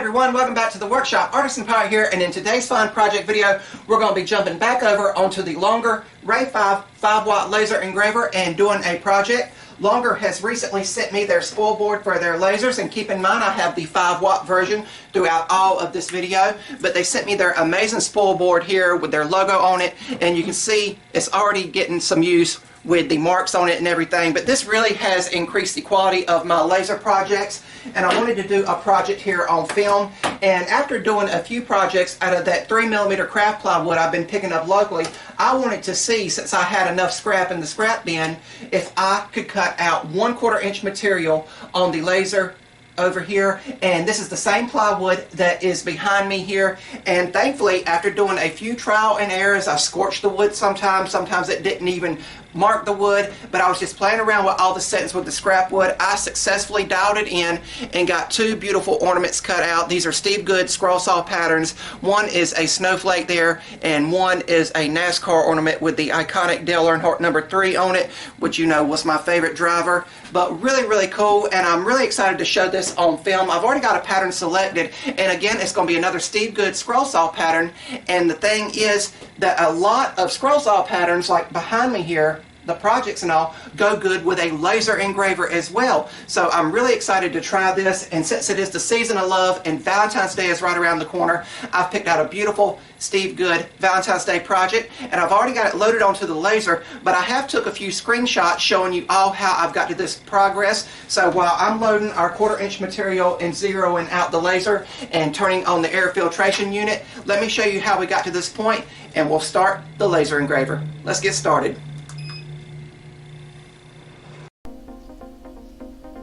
everyone, welcome back to the workshop. Artisan Pirate here, and in today's fun project video, we're going to be jumping back over onto the Longer Ray5 5-watt laser engraver and doing a project. Longer has recently sent me their spoil board for their lasers, and keep in mind I have the 5-watt version throughout all of this video, but they sent me their amazing spoil board here with their logo on it, and you can see it's already getting some use with the marks on it and everything. But this really has increased the quality of my laser projects, and I wanted to do a project here on film. And after doing a few projects out of that 3mm craft plywood I've been picking up locally, I wanted to see, since I had enough scrap in the scrap bin, if I could cut out 1/4 inch material on the laser over here. And this is the same plywood that is behind me here, and thankfully after doing a few trial and errors, I scorched the wood sometimes it didn't even mark the wood, but I was just playing around with all the settings with the scrap wood. I successfully dialed it in and got two beautiful ornaments cut out. These are Steve Good scroll saw patterns. One is a snowflake there, and one is a NASCAR ornament with the iconic Dale Earnhardt number 3 on it, which you know was my favorite driver. But really cool, and I'm really excited to show this on film. I've already got a pattern selected, and again it's going to be another Steve Good scroll saw pattern. And the thing is that a lot of scroll saw patterns, like behind me here, the projects and all, go good with a laser engraver as well. So I'm really excited to try this, and since it is the season of love and Valentine's Day is right around the corner, I've picked out a beautiful Steve Good Valentine's Day project, and I've already got it loaded onto the laser, but I have took a few screenshots showing you all how I've got to this progress. So while I'm loading our 1/4 inch material and zeroing out the laser and turning on the air filtration unit, let me show you how we got to this point, and we'll start the laser engraver. Let's get started.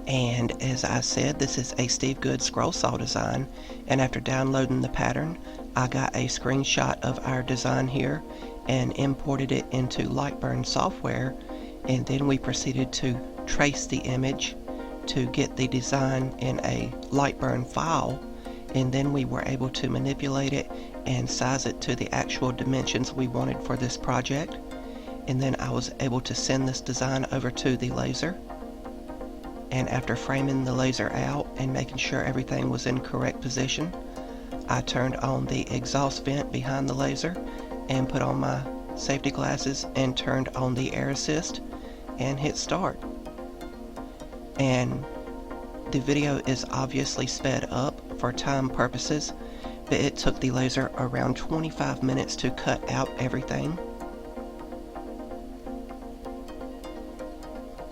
And as I said, this is a Steve Good scroll saw design, and after downloading the pattern, I got a screenshot of our design here and imported it into Lightburn software, and then we proceeded to trace the image to get the design in a Lightburn file, and then we were able to manipulate it and size it to the actual dimensions we wanted for this project. And then I was able to send this design over to the laser. And after framing the laser out and making sure everything was in correct position, I turned on the exhaust vent behind the laser and put on my safety glasses and turned on the air assist and hit start. And the video is obviously sped up for time purposes, but it took the laser around 25 minutes to cut out everything.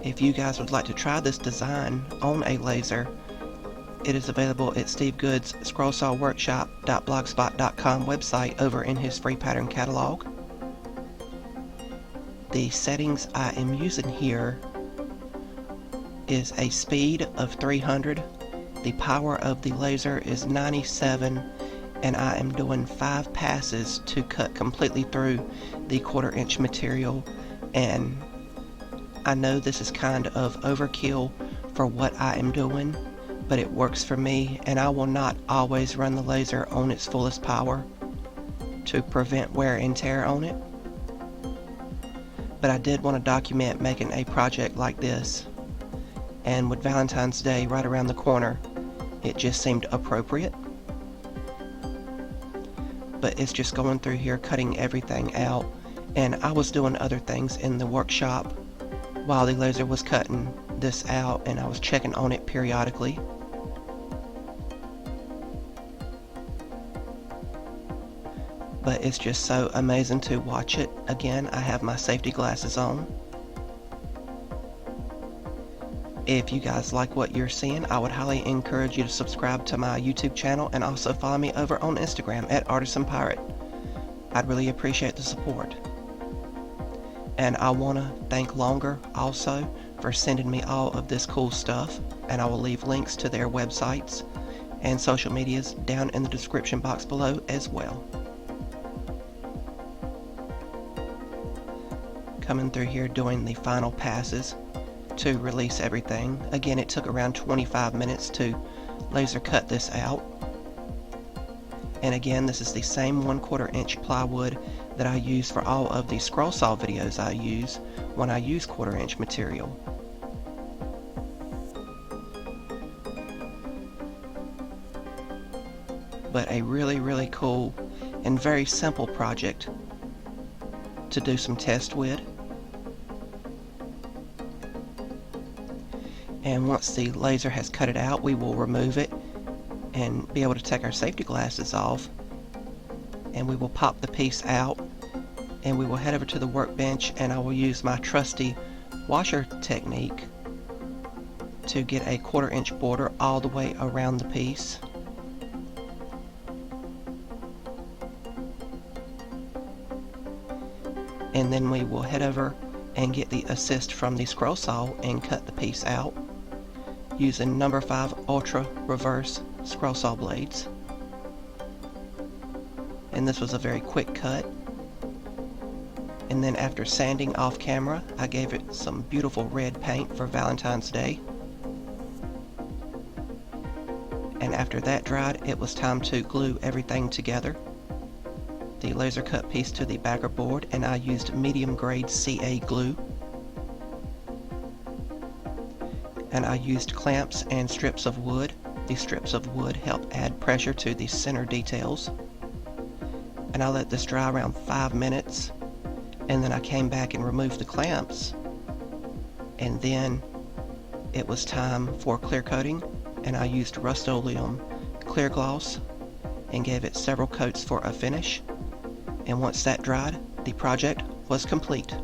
If you guys would like to try this design on a laser, it is available at Steve Good's scrollsawworkshop.blogspot.com website over in his free pattern catalog. The settings I am using here is a speed of 300, the power of the laser is 97, and I am doing 5 passes to cut completely through the 1/4 inch material. And I know this is kind of overkill for what I am doing, but it works for me, and I will not always run the laser on its fullest power to prevent wear and tear on it. But I did want to document making a project like this, and with Valentine's Day right around the corner, it just seemed appropriate. But it's just going through here cutting everything out, and I was doing other things in the workshop while the laser was cutting this out, and I was checking on it periodically. But it's just so amazing to watch it. Again, I have my safety glasses on. If you guys like what you're seeing, I would highly encourage you to subscribe to my YouTube channel and also follow me over on Instagram at Artisan Pirate. I'd really appreciate the support. And I want to thank Longer also for sending me all of this cool stuff, and I will leave links to their websites and social medias down in the description box below as well. Coming through here doing the final passes to release everything. Again, it took around 25 minutes to laser cut this out. And again, this is the same 1/4 inch plywood that I use for all of the scroll saw videos I use when I use 1/4 inch material. but a really cool and very simple project to do some test with. And once the laser has cut it out, we will remove it and be able to take our safety glasses off, and we will pop the piece out, and we will head over to the workbench, and I will use my trusty washer technique to get a 1/4 inch border all the way around the piece. And then we will head over and get the assist from the scroll saw and cut the piece out using number 5 Ultra Reverse scroll saw blades. And this was a very quick cut. And then after sanding off camera, I gave it some beautiful red paint for Valentine's Day. And after that dried, it was time to glue everything together. The laser cut piece to the backer board, and I used medium grade CA glue. And I used clamps and strips of wood. These strips of wood help add pressure to the center details. And I let this dry around 5 minutes, and then I came back and removed the clamps, and then it was time for clear coating, and I used Rust-Oleum clear gloss and gave it several coats for a finish. And once that dried, the project was complete.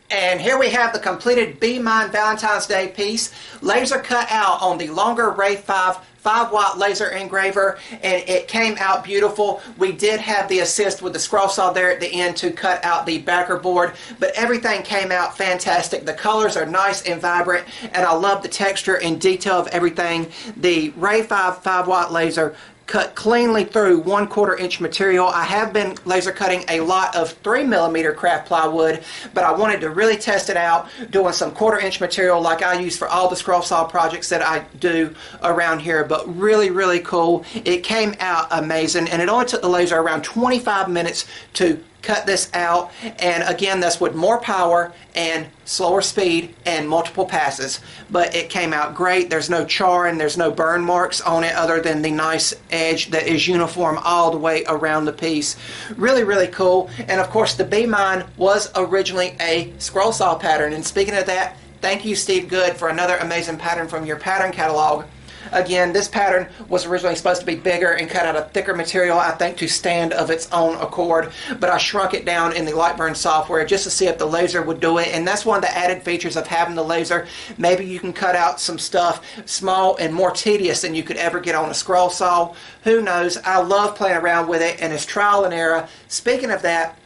And here we have the completed Be Mine Valentine's Day piece, laser cut out on the Longer Ray5 5-watt laser engraver, and it came out beautiful. We did have the assist with the scroll saw there at the end to cut out the backer board, but everything came out fantastic. The colors are nice and vibrant, and I love the texture and detail of everything. The Ray5 5-watt laser cut cleanly through 1/4 inch material. I have been laser cutting a lot of 3mm craft plywood, but I wanted to really test it out doing some 1/4 inch material like I use for all the scroll saw projects that I do around here. But really cool. It came out amazing, and it only took the laser around 25 minutes to cut this out, and again, that's with more power and slower speed and multiple passes, but it came out great. There's no charring, there's no burn marks on it other than the nice edge that is uniform all the way around the piece. Really cool. And of course, the Be Mine was originally a scroll saw pattern, and speaking of that, thank you, Steve Good, for another amazing pattern from your pattern catalog. Again, this pattern was originally supposed to be bigger and cut out of thicker material, I think, to stand of its own accord, but I shrunk it down in the Lightburn software just to see if the laser would do it. And that's one of the added features of having the laser. Maybe you can cut out some stuff small and more tedious than you could ever get on a scroll saw. Who knows? I love playing around with it, and it's trial and error. Speaking of that,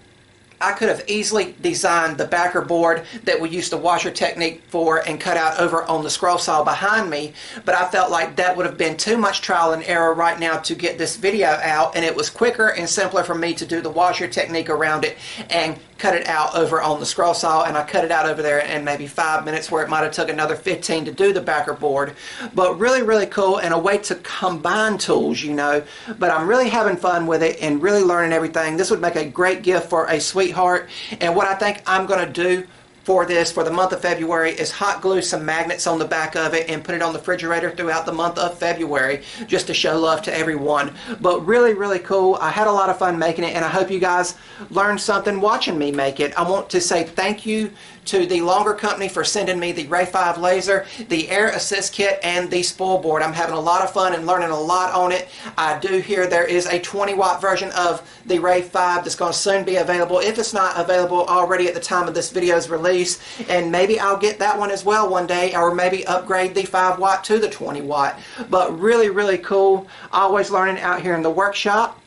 I could have easily designed the backer board that we used the washer technique for and cut out over on the scroll saw behind me, but I felt like that would have been too much trial and error right now to get this video out, and it was quicker and simpler for me to do the washer technique around it and cut it out over on the scroll saw. And I cut it out over there in maybe 5 minutes, where it might have took another 15 to do the backer board. But really cool, and a way to combine tools, you know. But I'm really having fun with it and really learning everything. This would make a great gift for a sweetheart. And what I think I'm going to do for this for the month of February is hot glue some magnets on the back of it and put it on the refrigerator throughout the month of February, just to show love to everyone. But really cool. I had a lot of fun making it, and I hope you guys learned something watching me make it. I want to say thank you to the Longer Company for sending me the Ray5 laser, the Air Assist Kit, and the spoil board. I'm having a lot of fun and learning a lot on it. I do hear there is a 20-watt version of the Ray5 that's going to soon be available, if it's not available already at the time of this video's release. And maybe I'll get that one as well one day, or maybe upgrade the 5-watt to the 20-watt. But really cool. Always learning out here in the workshop.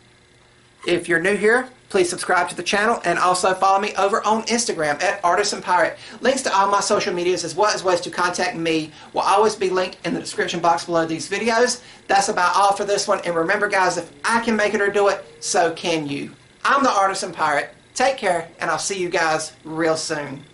If you're new here, please subscribe to the channel, and also follow me over on Instagram at Artisan Pirate. Links to all my social medias as well as ways to contact me will always be linked in the description box below these videos. That's about all for this one, and remember guys, if I can make it or do it, so can you. I'm the Artisan Pirate. Take care, and I'll see you guys real soon.